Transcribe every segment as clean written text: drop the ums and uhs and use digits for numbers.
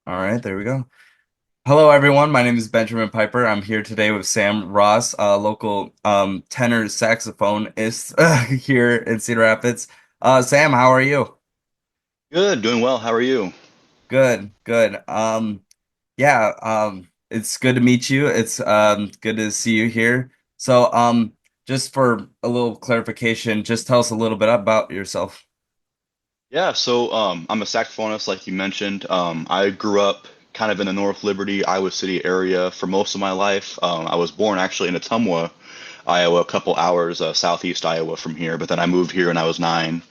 All right, there we go. Hello, everyone. My name is Benjamin Piper. I'm here today with Sam Ross, local tenor saxophonist here in Cedar Rapids. Sam, how are you? Good, doing well. How are you? Good, good. Yeah, it's good to meet you. It's good to see you here. So, just for a little clarification, just tell us a little bit about yourself. I'm a saxophonist, like you mentioned. I grew up kind of in the North Liberty, Iowa City area for most of my life. I was born actually in Ottumwa, Iowa, a couple hours southeast Iowa from here, but then I moved here when I was 9.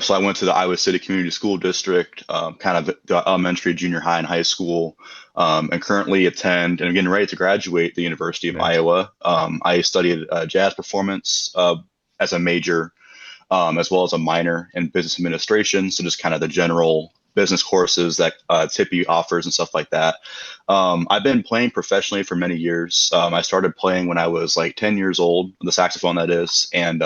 So I went to the Iowa City Community School District, kind of the elementary, junior high, and high school, and currently attend and I'm getting ready to graduate the University of Yeah. Iowa. I studied jazz performance as a major, as well as a minor in business administration. So just kind of the general business courses that Tippy offers and stuff like that. I've been playing professionally for many years. I started playing when I was like 10 years old, the saxophone that is, and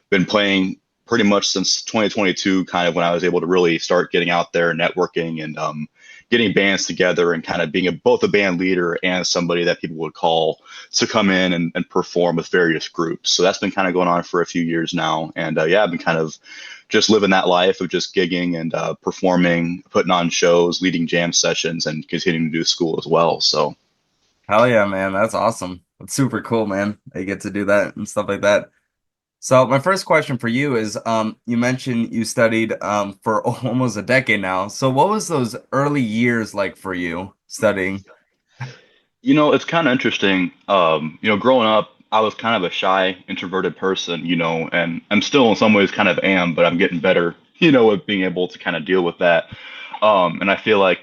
been playing pretty much since 2022, kind of when I was able to really start getting out there, networking, and getting bands together, and kind of being both a band leader and somebody that people would call to come in and perform with various groups. So that's been kind of going on for a few years now. And yeah, I've been kind of just living that life of just gigging and performing, putting on shows, leading jam sessions, and continuing to do school as well. So Hell yeah, man. That's awesome. That's super cool, man. You get to do that and stuff like that. So my first question for you is, you mentioned you studied for almost a decade now. So what was those early years like for you studying? It's kind of interesting. Growing up, I was kind of a shy, introverted person, and I'm still in some ways kind of am, but I'm getting better, with being able to kind of deal with that. And I feel like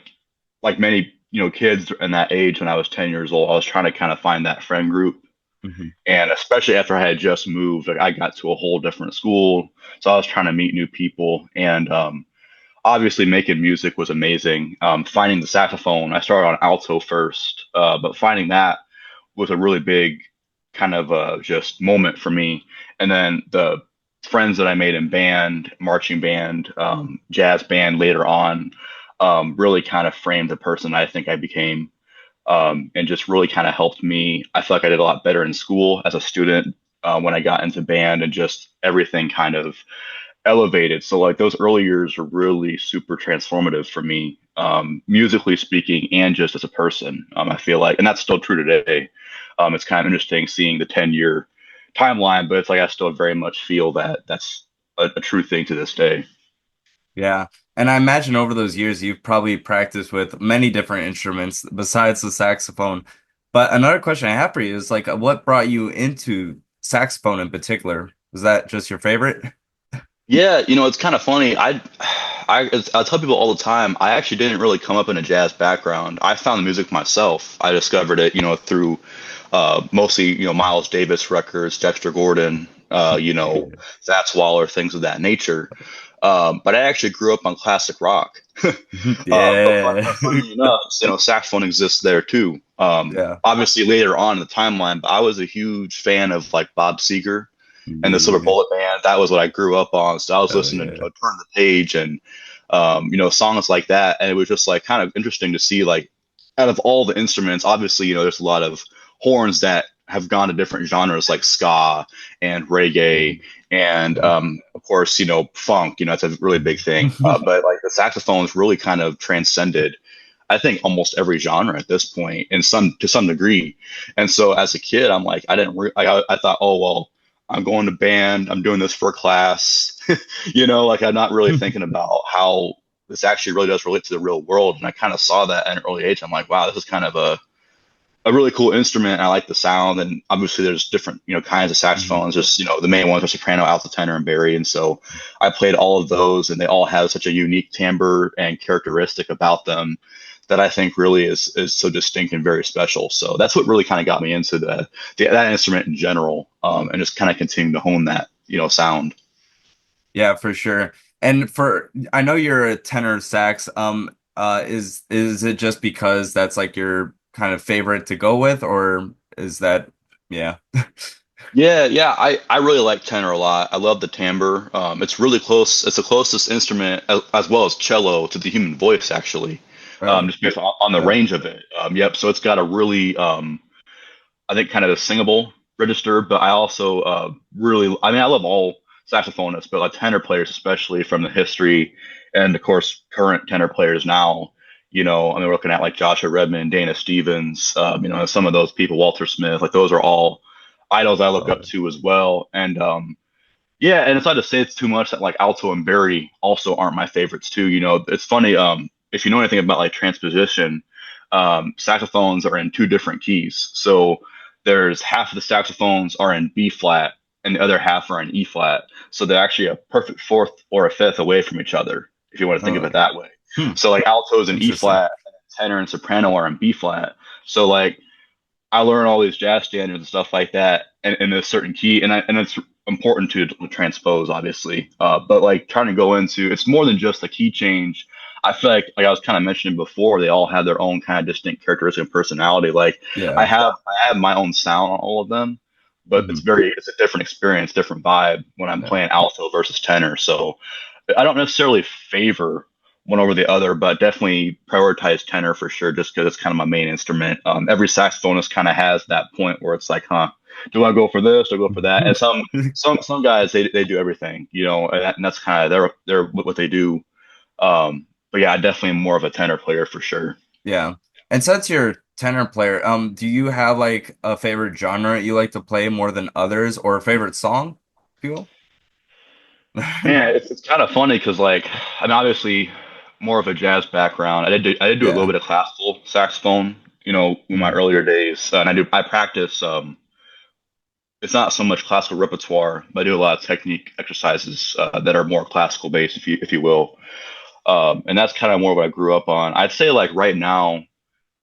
many, kids in that age when I was 10 years old, I was trying to kind of find that friend group. Hmm. And especially after I had just moved, like I got to a whole different school. So I was trying to meet new people. And obviously making music was amazing. Finding the saxophone, I started on alto first, but finding that was a really big kind of just moment for me. And then the friends that I made in band, marching band, jazz band later on, really kind of framed the person I think I became. And just really kind of helped me. I feel like I did a lot better in school as a student when I got into band, and just everything kind of elevated. So like those early years were really super transformative for me, musically speaking, and just as a person. I feel like, and that's still true today. It's kind of interesting seeing the 10-year timeline, but it's like I still very much feel that that's a true thing to this day. Yeah. And I imagine over those years you've probably practiced with many different instruments besides the saxophone. But another question I have for you is like what brought you into saxophone in particular? Was that just your favorite? Yeah, it's kind of funny. I tell people all the time, I actually didn't really come up in a jazz background. I found the music myself. I discovered it, through mostly, Miles Davis records, Dexter Gordon, Fats Waller, things of that nature. But I actually grew up on classic rock. Yeah. But funny enough, saxophone exists there too. Yeah. Obviously later on in the timeline, but I was a huge fan of like Bob Seger and the Silver Yeah. Bullet Band. That was what I grew up on. So I was Oh, listening to yeah. Turn the Page and songs like that, and it was just like kind of interesting to see like out of all the instruments, obviously there's a lot of horns that have gone to different genres like ska and reggae and of course funk. It's a really big thing. But like the saxophones really kind of transcended, I think, almost every genre at this point in some to some degree. And so as a kid, I'm like, I thought, oh well, I'm going to band, I'm doing this for a class, like I'm not really thinking about how this actually really does relate to the real world. And I kind of saw that at an early age. I'm like, wow, this is kind of a really cool instrument. I like the sound, and obviously there's different kinds of Mhm. saxophones. Just the main ones are soprano, alto, tenor, and bari. And so I played all of those, and they all have such a unique timbre and characteristic about them that I think really is so distinct and very special. So that's what really kind of got me into that instrument in general, and just kind of continuing to hone that sound. Yeah, for sure. And for I know you're a tenor sax. Is it just because that's like your kind of favorite to go with, or is that yeah. Yeah, I really like tenor a lot. I love the timbre. It's really close. It's the closest instrument, as well as cello, to the human voice, actually. Really? just based on the Yeah. range of it. Yep. So it's got a really I think kind of a singable register, but I also really, I mean, I love all saxophonists, but like tenor players, especially from the history and of course current tenor players now. I mean, we're looking at like Joshua Redman, Dana Stevens, some of those people, Walter Smith, like those are all idols I look up Oh, to as well. And yeah, and it's not to say it's too much that like alto and Barry also aren't my favorites too. It's funny, if you know anything about like transposition, saxophones are in two different keys. So there's half of the saxophones are in B flat and the other half are in E flat. So they're actually a perfect fourth or a fifth away from each other, if you want to think of it really? that way. Hmm. So like altos in E Interesting. flat, tenor and soprano are in B flat. So like I learn all these jazz standards and stuff like that in a certain key, and it's important to transpose, obviously. But like trying to go into it's more than just a key change. I feel like I was kind of mentioning before, they all have their own kind of distinct characteristic and personality. Like Yeah. I have my own sound on all of them, but Hmm. it's a different experience, different vibe when I'm Yeah. playing alto versus tenor. So I don't necessarily favor one over the other, but definitely prioritize tenor for sure, just because it's kind of my main instrument. Every saxophonist kind of has that point where it's like, huh, do I go for this? Do I go for that? And some guys they do everything, and that's kind of their what they do. But yeah, I definitely am more of a tenor player for sure. Yeah. And since you're a tenor player, do you have like a favorite genre you like to play more than others or a favorite song, if you will? Man, it's kind of funny because like I'm obviously more of a jazz background. I did do a little Yeah. bit of classical saxophone, in my Mm. earlier days, and I practice. It's not so much classical repertoire, but I do a lot of technique exercises that are more classical based, if you will. And that's kind of more what I grew up on. I'd say like right now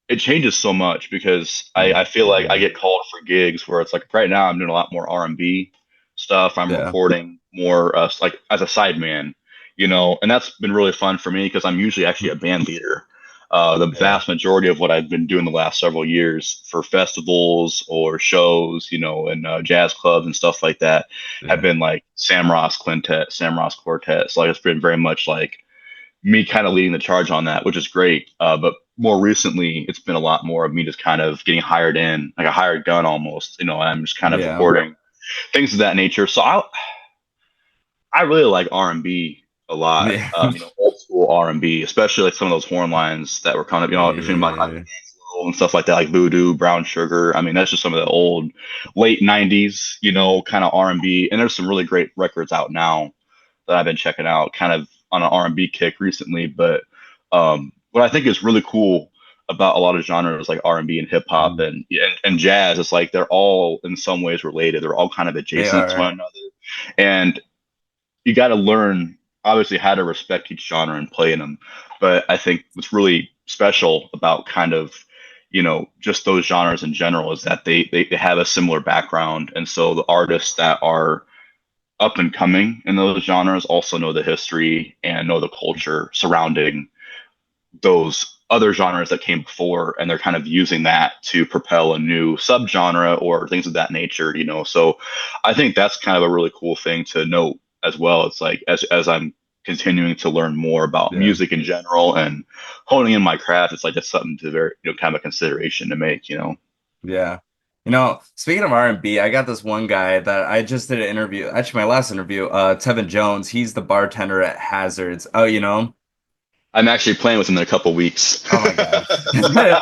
it changes so much because I feel like I Yeah. get called for gigs where it's like right now I'm doing a lot more R&B stuff. I'm Yeah. recording more like as a sideman, and that's been really fun for me because I'm usually actually a band leader. The Yeah. vast majority of what I've been doing the last several years for festivals or shows, and jazz clubs and stuff like that have Yeah. been like Sam Ross Quintet, Sam Ross Quartet. So like it's been very much like me kind of leading the charge on that, which is great. But more recently, it's been a lot more of me just kind of getting hired in, like a hired gun almost, and I'm just kind of Yeah. recording things of that nature. So I really like R&B a lot, Yeah. old school R&B, especially like some of those horn lines that were kind of, if you about like Yeah. and stuff like that, like Voodoo, Brown Sugar. I mean, that's just some of the old late '90s, kind of R&B. And there's some really great records out now that I've been checking out, kind of on an R&B kick recently. But what I think is really cool about a lot of genres like R&B and hip hop Mm. and jazz is like they're all in some ways related. They're all kind of They adjacent to are. one another, and you got to learn obviously how to respect each genre and play in them. But I think what's really special about kind of just those genres in general is that they have a similar background, and so the artists that are up and coming in those genres also know the history and know the culture surrounding those other genres that came before, and they're kind of using that to propel a new subgenre or things of that nature, so I think that's kind of a really cool thing to note as well. It's like as I'm continuing to learn more about Yeah. music in general and honing in my craft, it's like that's something to very kind of a consideration to make. Yeah. Speaking of R&B, I got this one guy that I just did an interview, actually my last interview, Tevin Jones. He's the bartender at Hazards. Oh, you know him? I'm actually playing with him in a couple weeks. Oh my gosh.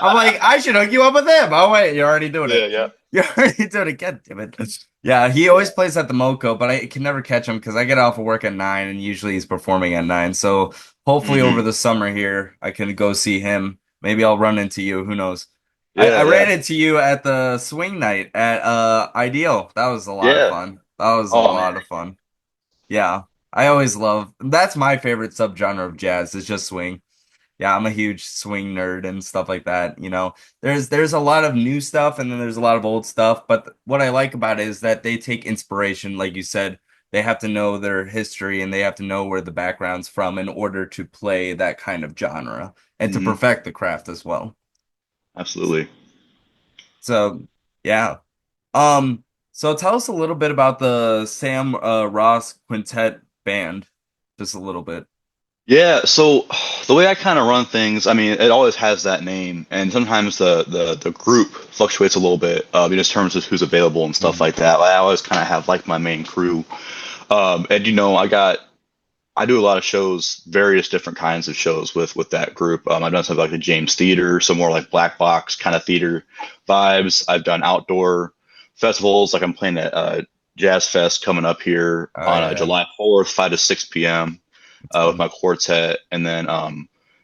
I'm like, I should hook you up with him. Oh wait, you're already doing Yeah, it. yeah. You're already doing it. God damn it. Yeah, he always plays at the Moco, but I can never catch him because I get off of work at 9 and usually he's performing at 9. So hopefully over Hmm. the summer here I can go see him. Maybe I'll run into you. Who knows? Yeah, I ran yeah, into you at the swing night at Ideal. That was a lot of yeah. fun. That was a Oh man. lot of fun. Yeah. I always love that's my favorite subgenre of jazz is just swing. Yeah, I'm a huge swing nerd and stuff like that. There's a lot of new stuff and then there's a lot of old stuff, but what I like about it is that they take inspiration, like you said, they have to know their history and they have to know where the background's from in order to play that kind of genre and to Hmm. perfect the craft as well. Absolutely. So, yeah. So tell us a little bit about the Sam Ross Quintet band, just a little bit. Yeah, so the way I kind of run things, I mean, it always has that name, and sometimes the group fluctuates a little bit, in just terms of who's available and stuff Mhm. like that. I always kind of have like my main crew, and I do a lot of shows, various different kinds of shows with that group. I've done something like the James Theater, some more like black box kind of theater vibes. I've done outdoor festivals, like I'm playing at Jazz Fest coming up here Oh on yeah, July 4th, 5 to 6 p.m. it's With fun. my quartet, and then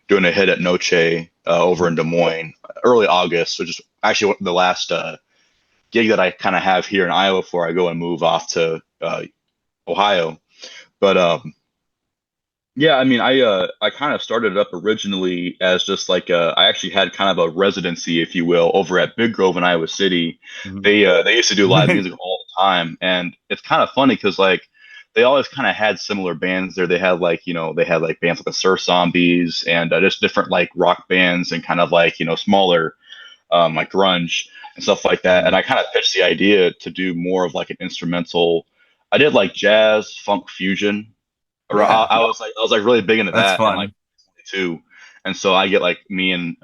doing a hit at Noche over in Des Moines, early August, which is actually the last gig that I kind of have here in Iowa before I go and move off to Ohio. But yeah, I mean, I kind of started it up originally as just like I actually had kind of a residency, if you will, over at Big Grove in Iowa City. Mhm. They used to do live music all the time, and it's kind of funny because like they always kind of had similar bands there. They had like they had like bands like the Surf Zombies and just different like rock bands and kind of like smaller like grunge and stuff like that. And Mhm. I kind of pitched the idea to do more of like an instrumental. I did like jazz, funk, fusion. Yeah, I was like really big into that's that and like fun. 22. And so I get like me and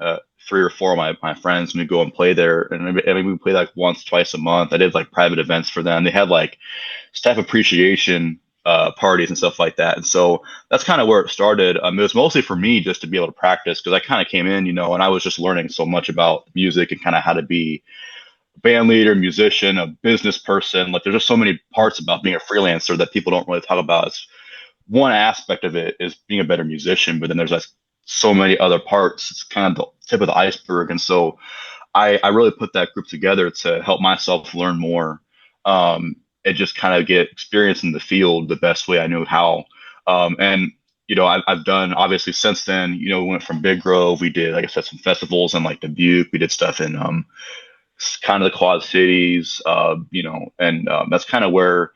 three or four of my friends, and we go and play there. And maybe we play like once, twice a month. I did like private events for them. They had like staff appreciation parties and stuff like that. And so that's kind of where it started. It was mostly for me just to be able to practice because I kind of came in, and I was just learning so much about music and kind of how to be a band leader, musician, a business person. Like there's just so many parts about being a freelancer that people don't really talk about. It's one aspect of it is being a better musician, but then there's like so many other parts. It's kind of the tip of the iceberg. And so I really put that group together to help myself learn more, and just kind of get experience in the field the best way I knew how. And I've done obviously since then. We went from Big Grove. We did, like I said, some festivals in like Dubuque. We did stuff in kind of the Quad Cities. And that's kind of where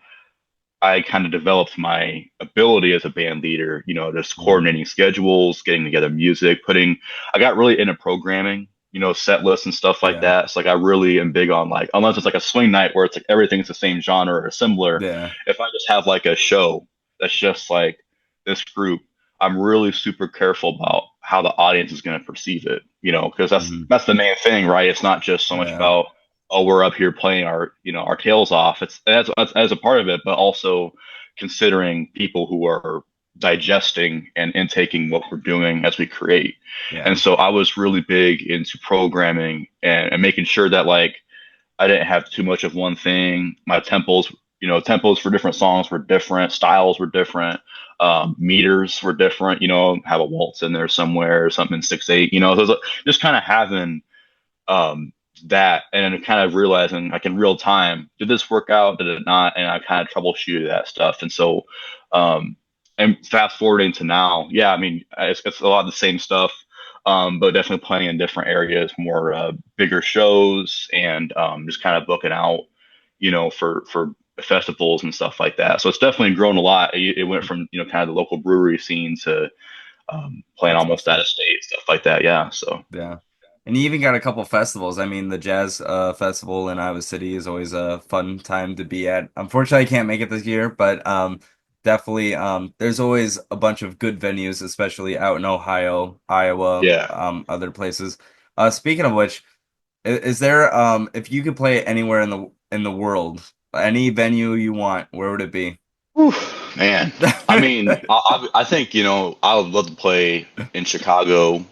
I kind of developed my ability as a band leader, just Mhm. coordinating schedules, getting together music, I got really into programming, set lists and stuff like Yeah, that. It's like I really am big on like, unless it's like a swing night where it's like everything's the same genre or similar, yeah, if I just have like a show that's just like this group, I'm really super careful about how the audience is going to perceive it, because hmm that's the main thing, right? It's not just so much yeah, about we're up here playing our tails off. That's as a part of it, but also considering people who are digesting and intaking what we're doing as we create. yeah, And so I was really big into programming and making sure that like I didn't have too much of one thing. My tempos for different songs were different, styles were different, meters were different. Have a waltz in there somewhere, something in 6/8. So it's just kind of having um, that and then kind of realizing like in real time, did this work out? Did it not? And I kind of troubleshooted that stuff. And so, and fast forwarding to now, yeah, I mean, it's a lot of the same stuff, but definitely playing in different areas, more bigger shows, and just kind of booking out, for festivals and stuff like that. So it's definitely grown a lot. It went from kind of the local brewery scene to playing that's almost out awesome. of state stuff like that. Yeah. So. Yeah. And you even got a couple festivals. I mean, the jazz festival in Iowa City is always a fun time to be at. Unfortunately, I can't make it this year, but definitely there's always a bunch of good venues, especially out in Ohio, Iowa, Yeah. other places. Speaking of which, is there if you could play anywhere in the world, any venue you want, where would it be? Whew, man, I mean, I think I would love to play in Chicago,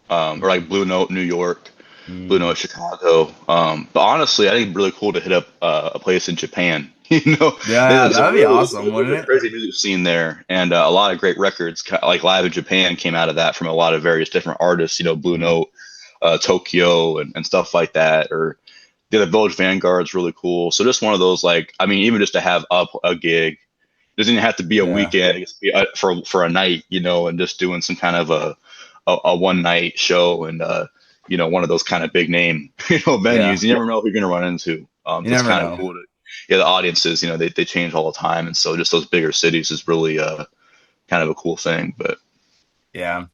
or like Blue Note, New York, Blue Mm. Note, Chicago. But honestly, I think it'd be really cool to hit up a place in Japan. Yeah, There's that would be awesome, there's wouldn't a it? crazy music scene there, and a lot of great records, like live in Japan, came out of that from a lot of various different artists. Blue Mhm. Note, Tokyo, and stuff like that, or the Village Vanguard's really cool. So just one of those, like, I mean, even just to have up a gig doesn't even have to be a Yeah. weekend. It can be for a night, and just doing some kind of a one night show and one of those kind of big name Yeah. venues. You never know who you're gonna run into. You So it's never kind of know. cool to yeah, the audiences, they change all the time, and so just those bigger cities is really kind of a cool thing. But Yeah.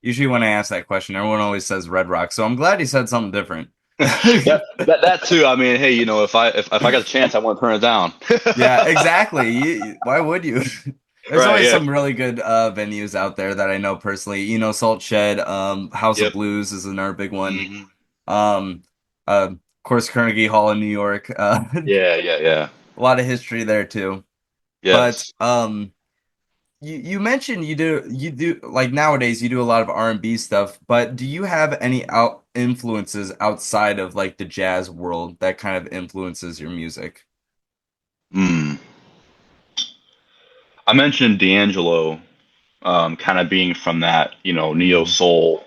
Usually when I ask that question, everyone always says Red Rock. So I'm glad you said something different. that too. I mean, hey, if I got a chance, I want to turn it down. Yeah, exactly. Why would you? There's Right, always yeah. some really good venues out there that I know personally. You know, Salt Shed, House of Yep. Blues is another big one. Hmm. Um, of course, Carnegie Hall in New York. Yeah, yeah, yeah. A lot of history there too. But Yes. you mentioned you do like nowadays you do a lot of R&B stuff, but do you have any out influences outside of like the jazz world that kind of influences your music? Mm. I mentioned D'Angelo, kind of being from that, neo Hmm. soul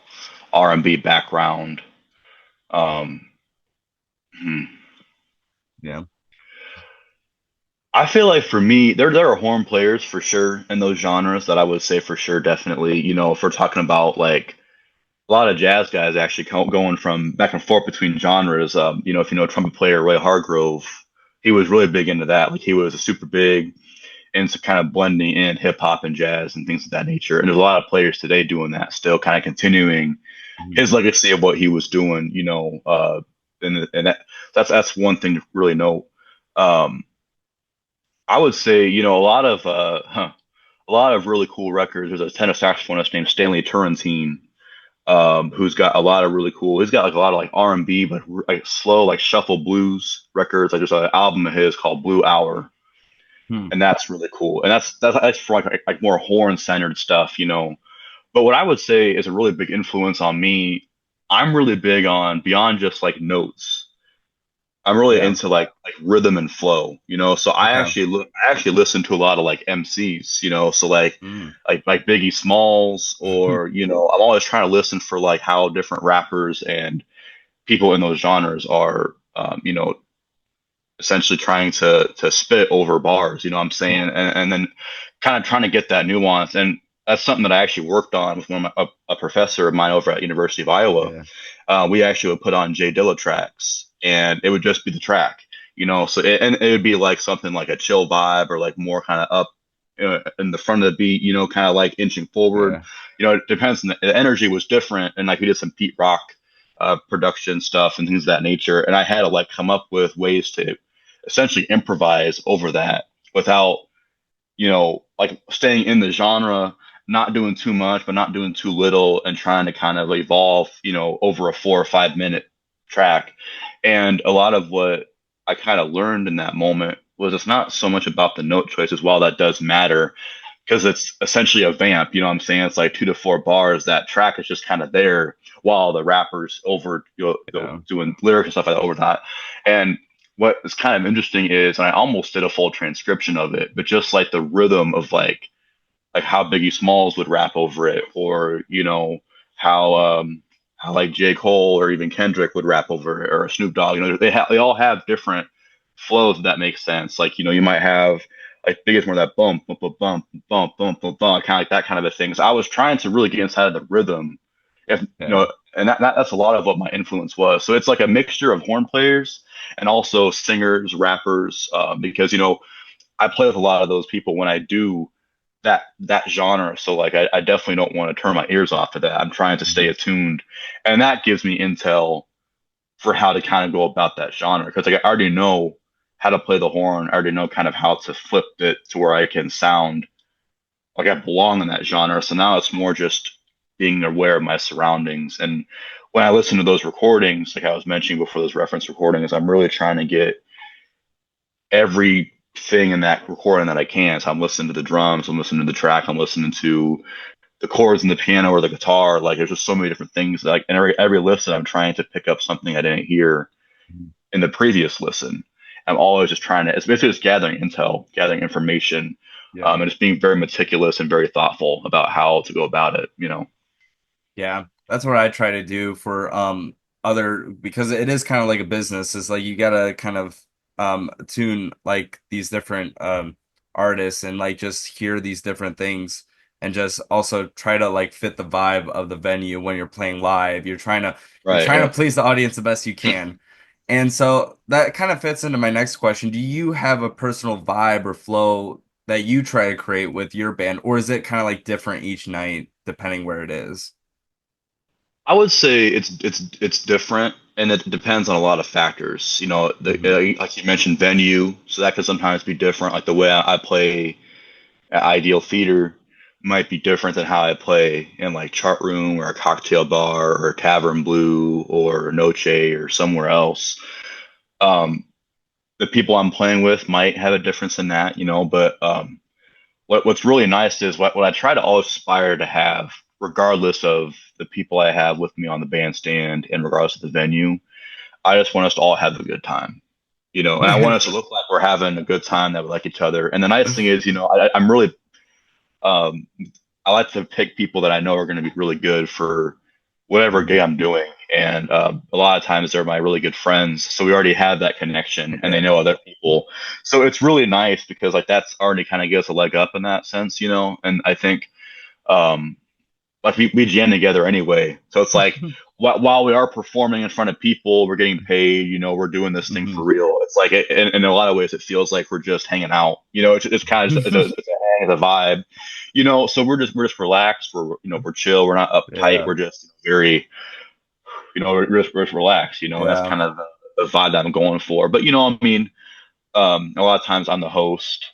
R&B background. Um, hmm. Yeah. I feel like for me, there are horn players for sure in those genres that I would say for sure, definitely. If we're talking about like a lot of jazz guys actually going from back and forth between genres. If you know trumpet player Roy Hargrove, he was really big into that. Like he was a super big into kind of blending in hip hop and jazz and things of that nature. And there's a lot of players today doing that, still kind of continuing his Mhm. legacy of what he was doing. And that's one thing to really note. Um, I would say, a lot of really cool records. There's a tenor saxophonist named Stanley Turrentine, who's got a lot of really cool. He's got like a lot of like R&B, but like slow, like shuffle blues records. Like there's an album of his called Blue Hour, Hmm. and that's really cool. And that's for like more horn centered stuff. But what I would say is a really big influence on me. I'm really big on beyond just like notes. I'm really Yeah. into like rhythm and flow. So Okay. I actually listen to a lot of like MCs. So like Mm. like Biggie Smalls, or I'm always trying to listen for like how different rappers and people in those genres are essentially trying to spit over bars. You know what I'm saying? And then kind of trying to get that nuance. And that's something that I actually worked on with a professor of mine over at University of Iowa. Yeah. We actually would put on Jay Dilla tracks, and it would just be the track. And it would be like something like a chill vibe, or like more kind of up in the front of the beat, kind of like inching forward. Yeah. It depends. The energy was different, and like we did some Pete Rock production stuff and things of that nature. And I had to like come up with ways to essentially improvise over that without, like staying in the genre, not doing too much, but not doing too little, and trying to kind of evolve, over a 4 or 5 minute track. And a lot of what I kind of learned in that moment was it's not so much about the note choices, while that does matter, because it's essentially a vamp. You know what I'm saying? It's like 2 to 4 bars. That track is just kind of there while the rapper's over, Yeah. doing lyrics and stuff like that over that. And what is kind of interesting is, and I almost did a full transcription of it, but just like the rhythm of like how Biggie Smalls would rap over it, or how how like J. Cole or even Kendrick would rap over it, or Snoop Dogg. They all have different flows, if that makes sense. Like you might have like Biggie's more that bump bump bump bump bump bump bump bump, kind of like that kind of a thing. So I was trying to really get inside of the rhythm, if Yeah. and that's a lot of what my influence was. So it's like a mixture of horn players and also singers, rappers, because I play with a lot of those people when I do that genre. So like I definitely don't want to turn my ears off to that. I'm trying to stay Mhm. attuned, and that gives me intel for how to kind of go about that genre, because like I already know how to play the horn. I already know kind of how to flip it to where I can sound like I belong in that genre. So now it's more just being aware of my surroundings. And when I listen to those recordings, like I was mentioning before, those reference recordings, I'm really trying to get everything in that recording that I can. So I'm listening to the drums, I'm listening to the track, I'm listening to the chords in the piano or the guitar. Like there's just so many different things. Like and every listen, I'm trying to pick up something I didn't hear in the previous listen. I'm always just trying to. It's basically just gathering intel, gathering information, Yeah. and just being very meticulous and very thoughtful about how to go about it. Yeah, that's what I try to do for other because it is kind of like a business. It's like you gotta kind of tune like these different artists and like just hear these different things and just also try to like fit the vibe of the venue when you're playing live. You're Right. trying to Yeah. please the audience the best you can. And so that kind of fits into my next question. Do you have a personal vibe or flow that you try to create with your band, or is it kind of like different each night depending where it is? I would say it's different, and it depends on a lot of factors. Hmm. Like you mentioned, venue, so that could sometimes be different. Like the way I play at Ideal Theater might be different than how I play in like Chart Room or a cocktail bar or Tavern Blue or Noche or somewhere else. Um, the people I'm playing with might have a difference in that, but what's really nice is what I try to always aspire to have, regardless of the people I have with me on the bandstand and regardless of the venue. I just want us to all have a good time, and I want us to look like we're having a good time, that we like each other. And the nice thing is, I'm really, um, I like to pick people that I know are going to be really good for whatever gig Mhm. I'm doing. And a lot of times they're my really good friends. So we already have that connection and they Yeah. know other people. So it's really nice because like that's already kind of gives a leg up in that sense. And I think, um, like we jam together anyway. So it's like while we are performing in front of people, we're getting paid. We're doing this thing for Mhm. real. It's like in a lot of ways, it feels like we're just hanging out. It's kind of it's a hang, it's a vibe. So we're just relaxed. We're chill. We're not uptight. Yeah. We're just very we're just relaxed. That's Yeah. kind of the vibe that I'm going for. But I mean, a lot of times I'm the host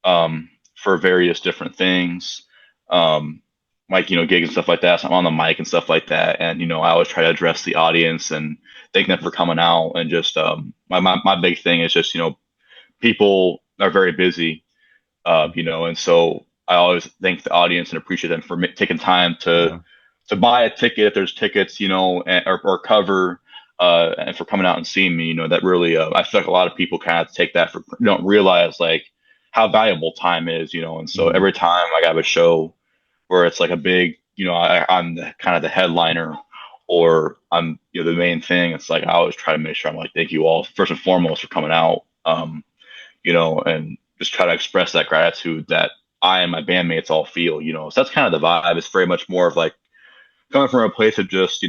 for various different things, um, like gigs and stuff like that. So I'm on the mic and stuff like that, and I always try to address the audience and thank them for coming out. And just my big thing is just people are very busy, and so I always thank the audience and appreciate them for taking time to Yeah. buy a ticket if there's tickets, or cover, and for coming out and seeing me. That really, I feel like a lot of people kind of take that for, don't realize like how valuable time is. And so Mhm. every time I have a show where it's like a big, I'm kind of the headliner or I'm, the main thing, it's like I always try to make sure I'm like, thank you all first and foremost for coming out. And just try to express that gratitude that I and my bandmates all feel. So that's kind of the vibe. It's very much more of like coming from a place of just,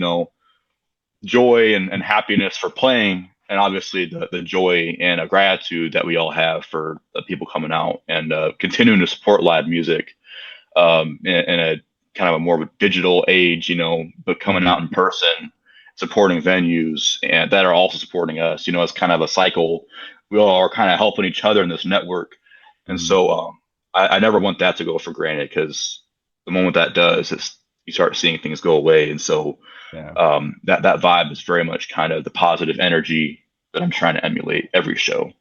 joy and happiness for playing, and obviously the joy and gratitude that we all have for the people coming out and continuing to support live music in a kind of a more digital age, but coming out Mhm. in person, supporting venues and that are also supporting us. It's kind of a cycle. We all are kind of helping each other in this network, and Mhm. so I never want that to go for granted because the moment that does, you start seeing things go away, and so Yeah. that vibe is very much kind of the positive energy that I'm trying to emulate every show.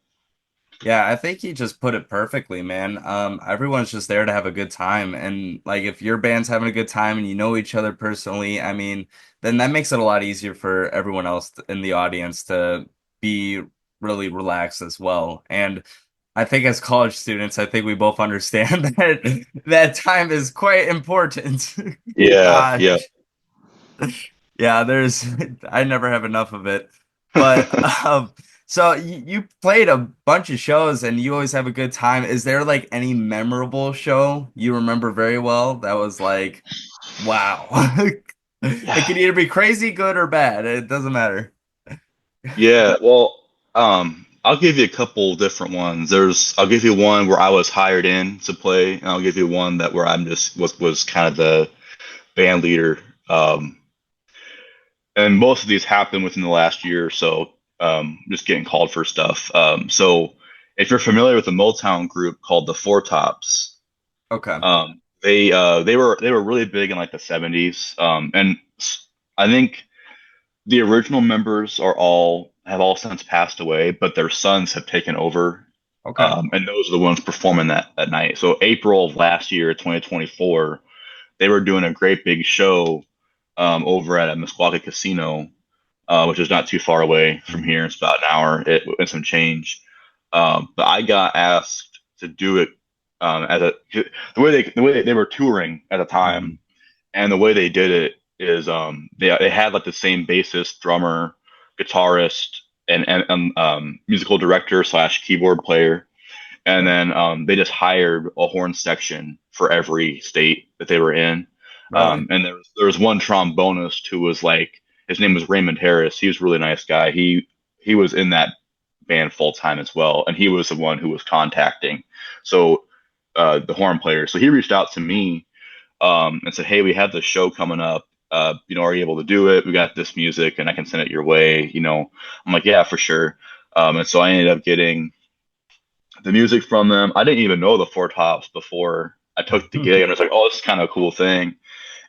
Yeah, I think you just put it perfectly, man. Everyone's just there to have a good time. And like if your band's having a good time and you know each other personally, I mean, then that makes it a lot easier for everyone else in the audience to be really relaxed as well. And I think as college students, I think we both understand that that time is quite important. Yeah, yeah. Gosh. Yeah, there's I never have enough of it. But so you played a bunch of shows and you always have a good time. Is there like any memorable show you remember very well that was like, wow. It could either be crazy, good, or bad. It doesn't matter. Yeah, well, I'll give you a couple different ones. I'll give you one where I was hired in to play, and I'll give you one that where I'm just was kind of the band leader. Um, and most of these happened within the last year or so. Just getting called for stuff. So if you're familiar with a Motown group called the Four Tops, Okay. they were really big in like the 70s. And I think the original members have all since passed away, but their sons have taken over, Okay. and those are the ones performing that night. So April of last year, 2024, they were doing a great big show over at a Mesquite Casino, which is not too far away from here. It's about an hour and some change. But I got asked to do it as the way they were touring at the Hmm. time, and the way they did it is they had like the same bassist, drummer, guitarist, and musical director slash keyboard player, and Yeah. then they just hired a horn section for every state that they were in. Really? And there was one trombonist who was like, his name was Raymond Harris. He was a really nice guy. He was in that band full time as well, and he was the one who was contacting so the horn player. So he reached out to me and said, "Hey, we have this show coming up. Are you able to do it? We got this music, and I can send it your way." I'm like, "Yeah, for sure." And so I ended up getting the music from them. I didn't even know the Four Tops before I took the gig, and I was like, oh, this is kind of a cool thing.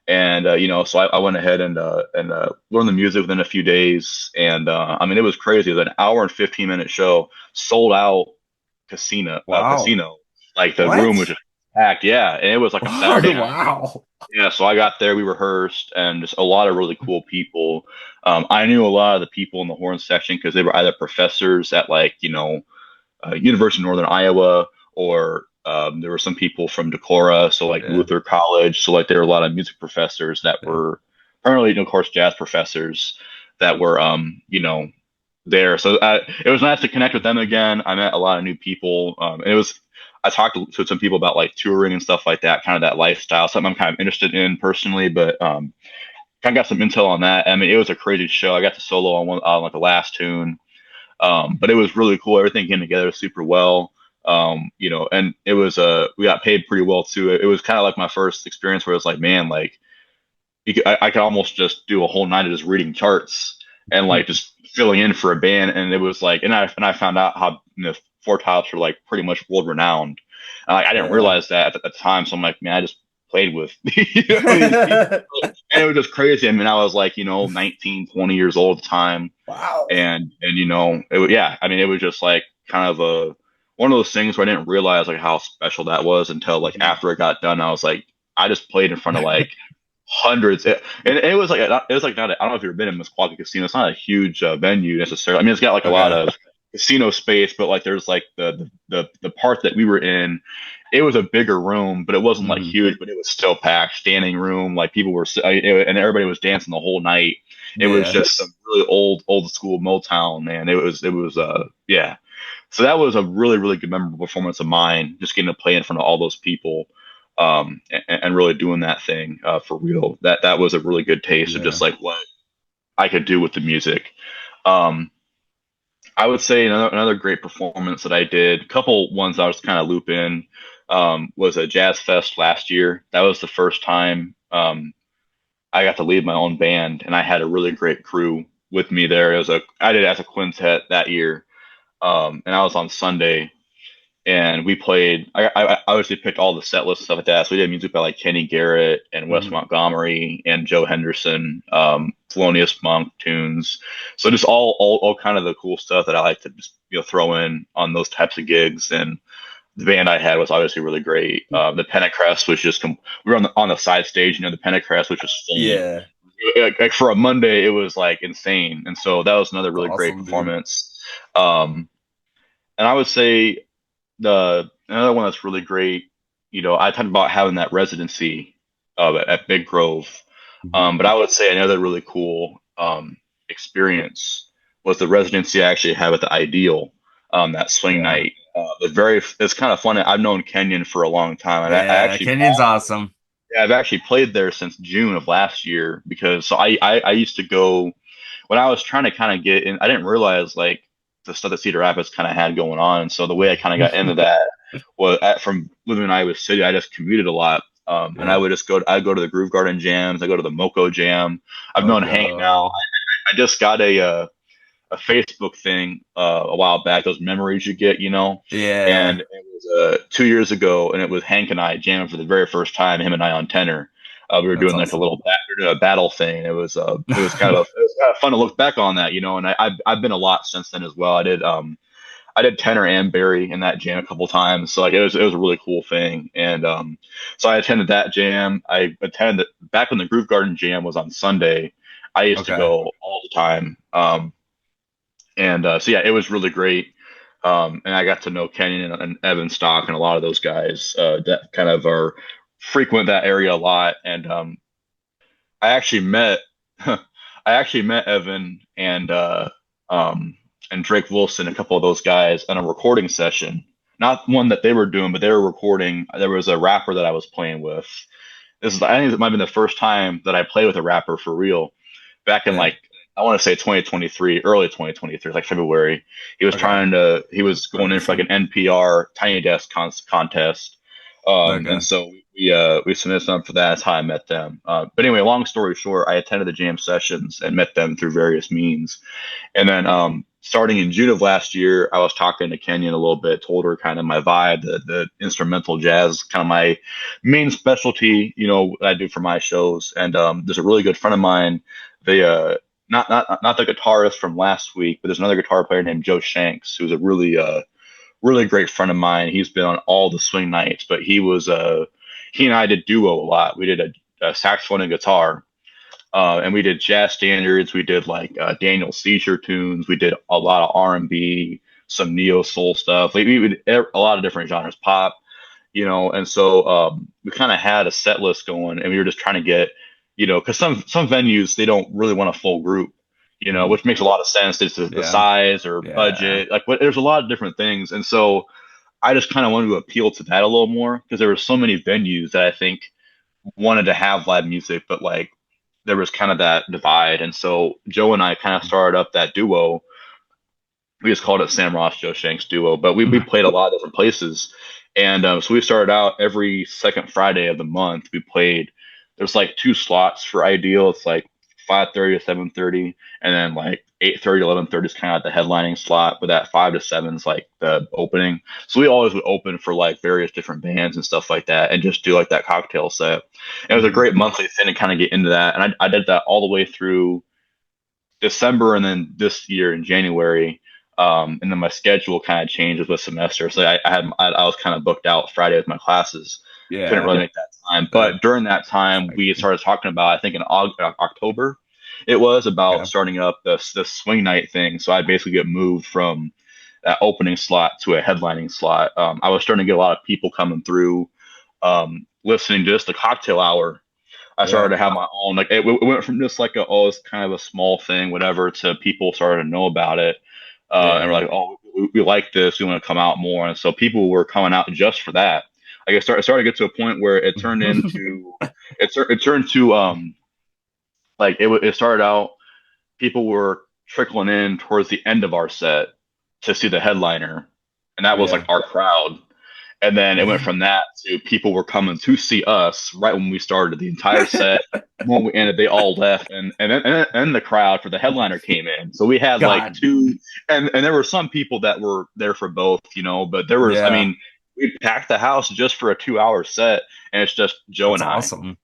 And so I went ahead and learned the music within a few days. And I mean, it was crazy. It was an hour and 15-minute show, sold out Wow. casino. Like the room was What? just packed. Yeah, and it was like a Saturday night. Wow. Yeah, so I got there, we rehearsed, and just a lot of really cool people. I knew a lot of the people in the horn section because they were either professors at like, University of Northern Iowa, or there were some people from Decorah, so like Yeah. Luther College. So like there were a lot of music professors that Yeah. were primarily, of course, jazz professors that were, there. So it was nice to connect with them again. I met a lot of new people. And I talked to some people about like touring and stuff like that, kind of that lifestyle, something I'm kind of interested in personally, but kind of got some intel on that. I mean, it was a crazy show. I got to solo on like the last tune. But it was really cool. Everything came together super well. And it was we got paid pretty well too. It was kind of like my first experience where it's like, man, like I could almost just do a whole night of just reading charts and like just filling in for a band. And it was like, and I found out how Four Tops were like pretty much world renowned. Like, I didn't Yeah. realize that at the time. So I'm like, man, I just played with these people, and it was just crazy. I mean, I was like, 19, 20 years old at the time, Wow. and yeah, I mean, it was just like kind of a one of those things where I didn't realize like how special that was until like Mhm. after it got done. I was like, I just played in front of like hundreds, and it was like not I don't know if you've ever been in Mesquite Casino. It's not a huge venue necessarily. I mean, it's got like a lot Okay. of casino space, but like there's like the part that we were in. It was a bigger room, but it wasn't like Hmm. huge, but it was still packed, standing room. Like people were, and everybody was dancing the whole night. It was Yeah. just some really old school Motown, man. Yeah. So that was a really, really good memorable performance of mine, just getting to play in front of all those people, and really doing that thing, for real. That was a really good taste of Yeah. just like what I could do with the music. Um, I would say another great performance that I did, a couple ones I was kind of loop in, was a Jazz Fest last year. That was the first time I got to lead my own band, and I had a really great crew with me there. I did it as a quintet that year, and I was on Sunday, and we played. I obviously picked all the set lists and stuff like that. So we did music by like Kenny Garrett and Wes Hmm. Montgomery and Joe Henderson, Thelonious Monk tunes. So just all kind of the cool stuff that I like to just throw in on those types of gigs. And the band I had was obviously really great. The Pentacrest was we were on the side stage, the Pentacrest, which was full. Yeah. Like for a Monday, it was like insane, and so that was another That's really great awesome, dude. performance. Um, and I would say the another one that's really great. I talked about having that residency at Big Grove, Mhm. but I would say another really cool experience was the residency I actually had at the Ideal, that swing Yeah. night. It's kind of fun. I've known Kenyon for a long time, and I Yeah. actually Kenyon's awesome. yeah, I've actually played there since June of last year because so I used to go when I was trying to kind of get in. I didn't realize like the stuff that Cedar Rapids kind of had going on, and so the way I kind of got into that was from living in Iowa City. I just commuted a lot, and I Yeah. would just go. I'd go to the Groove Garden jams. I go to the Moco Jam. I've known Hank now. Moco. I just got a Facebook thing a while back. Those memories you get, and Yeah. it was 2 years ago, and it was Hank and I jamming for the very first time. Him and I on tenor. We were That's doing like awesome. we were doing a battle thing. It was kind of fun to look back on that, and I've been a lot since then as well. I did tenor and Barry in that jam a couple times, so like it was a really cool thing. And so I attended that jam. I attended back when the Groove Garden jam was on Sunday. I used to Okay. go all the time. And so yeah, it was really great. And I got to know Kenyon and Evan Stock and a lot of those guys that kind of are frequent that area a lot. And I actually met I actually met Evan and Drake Wilson, a couple of those guys, on a recording session. Not one that they were doing, but they were recording. There was a rapper that I was playing with. I think it might have been the first time that I played with a rapper for real. Back in Yeah. like I want to say 2023, early 2023, like February. Okay. He was going in for like an NPR Tiny Desk contest. And Okay. so we submitted some for that. That's how I met them. But anyway, long story short, I attended the jam sessions and met them through various means. And then starting in June of last year, I was talking to Kenyon a little bit, told her kind of my vibe, the instrumental jazz, kind of my main specialty, what I do for my shows. And there's a really good friend of mine. They not the guitarist from last week, but there's another guitar player named Joe Shanks, who's a really great friend of mine. He's been on all the swing nights, but he and I did duo a lot. We did a saxophone and guitar, and we did jazz standards. We did like Daniel Seizure tunes. We did a lot of R&B, some neo soul stuff. Like we did a lot of different genres, pop, And so we kind of had a set list going, and we were just trying to get, because some venues they don't really want a full group, Mhm. which makes a lot of sense. It's the Yeah. size or Yeah. budget, like what. There's a lot of different things, and so I just kind of wanted to appeal to that a little more because there were so many venues that I think wanted to have live music, but like there was kind of that divide. And so Joe and I kind of started up that duo. We just called it Sam Ross Joe Shanks duo, but we played a lot of different places. And so we started out every second Friday of the month. We played. There's like two slots for Ideal. It's like 5:30 to 7:30, and then like 8:30 to 11:30 is kind of the headlining slot. But that 5 to 7 is like the opening. So we always would open for like various different bands and stuff like that, and just do like that cocktail set. And it was a Mhm. great monthly thing to kind of get into that. And I did that all the way through December, and then this year in January. And then my schedule kind of changed with semester. So I was kind of booked out Friday with my classes. Couldn't Yeah. really make that time. That, But during that time, we started talking about, I think in October, it was about yeah. starting up the swing night thing. So I basically get moved from that opening slot to a headlining slot. I was starting to get a lot of people coming through, listening to just the cocktail hour. I started Yeah. to have my own, like it went from just like it's kind of a small thing, whatever, to people started to know about it. And we're Yeah. like, oh, we like this. We want to come out more. And so people were coming out just for that. Like it started to get to a point where it turned into, it turned to, like it started out, people were trickling in towards the end of our set to see the headliner. And that was like Yeah. our crowd. And then it went from that to people were coming to see us right when we started the entire set. When we ended, they all left, and the crowd for the headliner came in. So we had like God. two, and there were some people that were there for both, But there was, I Yeah. mean, we packed the house just for a 2 hour set, and it's just Joe That's and I. awesome.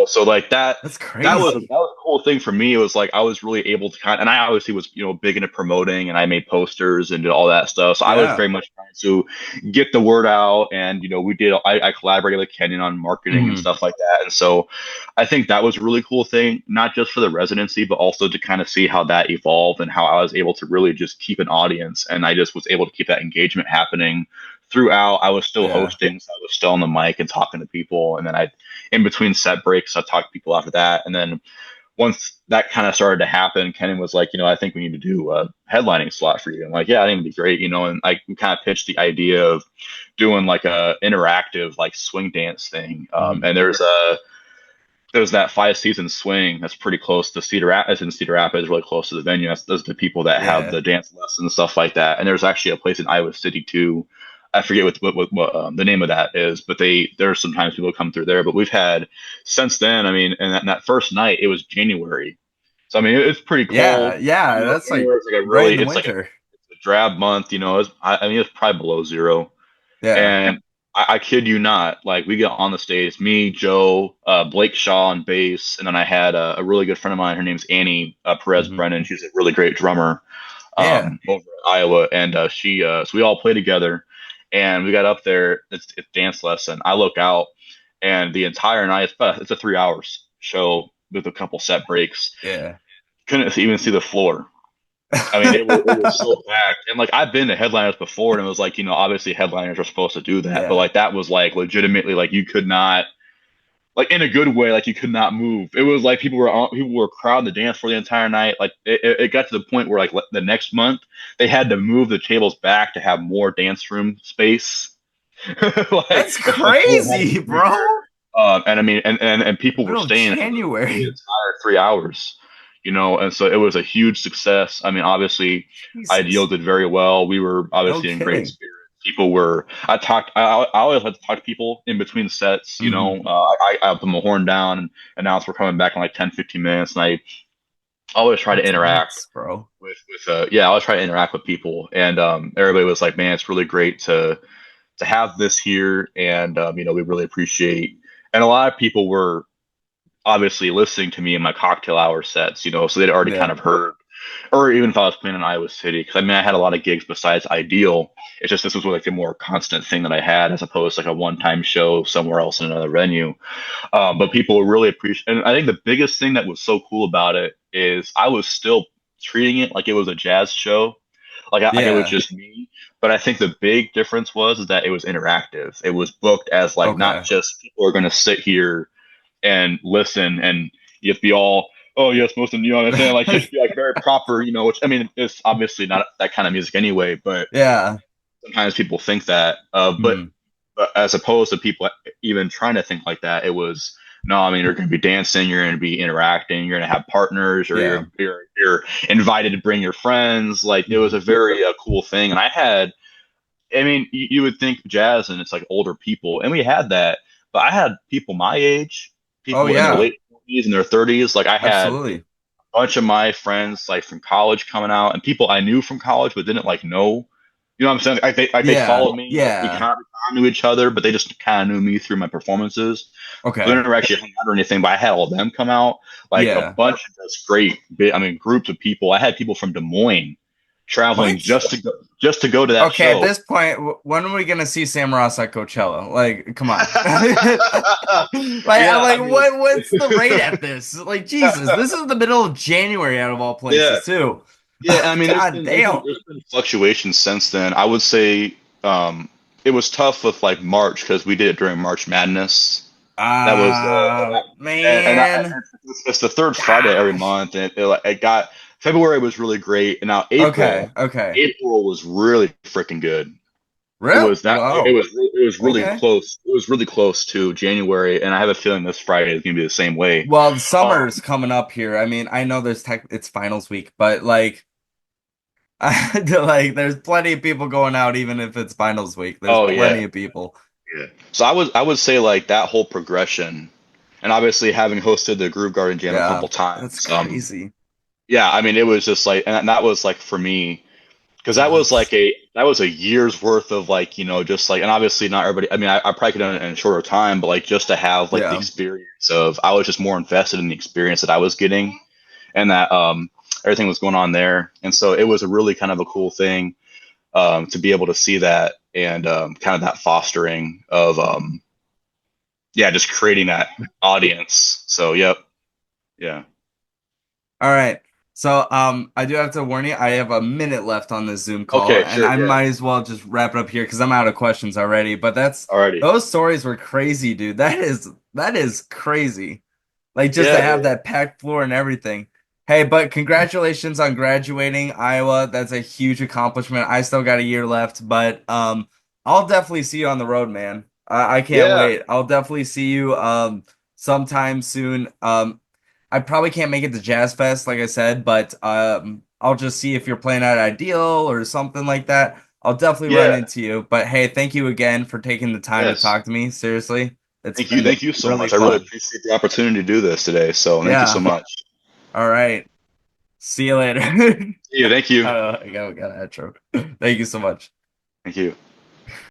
So like that That's that crazy. was a cool thing for me. It was like I was really able to and I obviously was big into promoting, and I made posters and did all that stuff. So I was Yeah. very much trying to get the word out, and I collaborated with Kenyon on marketing and Mhm. stuff like that. And so I think that was a really cool thing, not just for the residency, but also to kind of see how that evolved and how I was able to really just keep an audience, and I just was able to keep that engagement happening throughout. I was still Yeah. hosting, so I was still on the mic and talking to people, and then I in between set breaks, I talked to people after that. And then once that kind of started to happen, Kenan was like, I think we need to do a headlining slot for you. I'm like, yeah, I think it'd be great, and I kind of pitched the idea of doing like a interactive like swing dance thing. Mhm. And there's that 5 season swing that's pretty close to Cedar Rapids, and Cedar Rapids really close to the venue. That's those are the people that have Yeah. the dance lessons and stuff like that. And there's actually a place in Iowa City too. I forget what the name of that is, but there's sometimes people come through there. But we've had since then. I mean, and that first night it was January, so I mean it's pretty Yeah. cold. Yeah. That's like January is like a right in really the winter. it's a drab month. I mean it's probably below zero. Yeah. And I kid you not, like we get on the stage, me, Joe, Blake Shaw on bass, and then I had a really good friend of mine. Her name's Annie Perez Mhm. Brennan. She's a really great drummer Yeah. over at Iowa, and so we all play together. And we got up there. It's dance lesson. I look out, and the entire night it's a 3 hours show with a couple set breaks. Yeah. Couldn't even see the floor. I mean, it was so packed. And like I've been to headliners before, and it was like, obviously headliners are supposed to do that, but Yeah. like that was like legitimately like you could not, like in a good way, like you could not move. It was like people were crowding the dance floor the entire night. Like it got to the point where like the next month they had to move the tables back to have more dance room space. Like That's everyone had to crazy, be bro. there. And I mean, and The people were middle of staying for the January. entire 3 hours, and so it was a huge success. I mean, obviously, Ideal Jesus. did very well. We were No obviously in great kidding. spirits. People were I always like to talk to people in between sets, you know. Hmm. I put my horn down and announce we're coming back in like 10, 15 minutes, and I always try to That's interact nuts, bro. with yeah, I always try to interact with people, and everybody was like, man, it's really great to have this here, and you know, we really appreciate. And a lot of people were obviously listening to me in my cocktail hour sets, you know, so they'd already kind Yeah. of heard, or even if I was playing in Iowa City, because I mean, I had a lot of gigs besides Ideal. It's just this was like a more constant thing that I had as opposed to like a one-time show somewhere else in another venue. But people really appreciate, and I think the biggest thing that was so cool about it is I was still treating it like it was a jazz show, like it was Yeah. just me. But I think the big difference was is that it was interactive. It was booked as like not Okay. just people are going to sit here and listen and you have to be all, oh yes, most of you know what I'm saying, like just be like very proper, you know, which I mean it's obviously not that kind of music anyway, but Yeah. sometimes people think that. Hmm. But as opposed to people even trying to think like that, it was no. I mean, you're going to be dancing, you're going to be interacting, you're going to have partners, or Yeah. you're invited to bring your friends. Like it was Hmm. a very cool thing, and I had. I mean, you would think jazz and it's like older people, and we had that, but I had people my age, Oh people in their yeah. late 20s and their 30s. Like I had Absolutely. bunch of my friends like from college coming out and people I knew from college but didn't like know. You know what I'm saying? They Yeah. followed me. Like we Yeah. kind of knew each other, but they just kind of knew me through my performances. So they Okay. never actually hung out or anything. But I had all of them come out, like a Yeah. bunch of just I mean, groups of people. I had people from Des Moines traveling What? just to go to that Okay, at show. this point, when are we gonna see Sam Ross at Coachella? Like, come on. Yeah, I like, mean, what's the rate at this? Like, Jesus, this is the middle of January out of all yeah, places, too. yeah. I mean, God damn. there's been fluctuations since then. I would say it was tough with like March because we did it during March Madness. That was and Man. it's the third Friday every Gosh. month, and it got February was really great, and now Okay, okay. April was really freaking good. Real? It Wow. was really Okay. close. It was really close to January, and I have a feeling this Friday is gonna be the same way. Well, the summer's Um, coming up here. I mean, I know it's finals week, but like, like, there's plenty of people going out, even if it's finals week. There's oh yeah, plenty of people. yeah. So I would say like that whole progression, and obviously having hosted the Groove Garden Jam a Yeah, couple that's times. crazy. Yeah, I mean it was just like, and that was like for me because Nuts. that was a year's worth of like, you know, just like, and obviously not everybody. I mean, I probably could have done it in a shorter time, but like just to have like the Yeah. experience of, I was just more invested in the experience that I was getting, and that everything was going on there, and so it was a really kind of a cool thing to be able to see that, and kind of that fostering of yeah, just creating that audience. So yep, yeah, All right. So, I do have to warn you, I have a minute left on this Zoom call, okay, and sure, I yeah, might as well just wrap it up here because I'm out of questions already. But alrighty, those stories were crazy, dude. That is crazy. Like just to yeah, have that packed floor and everything. Hey, but congratulations on graduating Iowa. That's a huge accomplishment. I still got a year left, but I'll definitely see you on the road, man. I can't yeah, wait. I'll definitely see you sometime soon. I probably can't make it to Jazz Fest, like I said, but I'll just see if you're playing at Ideal or something like that. I'll definitely run yeah, into you. But hey, thank you again for taking the time to yes. talk to me. Seriously, it's been Thank you so really much. I really fun. appreciate the opportunity to do this today. So thank you so Yeah. much. All right. See you later. Yeah, thank you. I got an outro. Thank you so much. Thank you.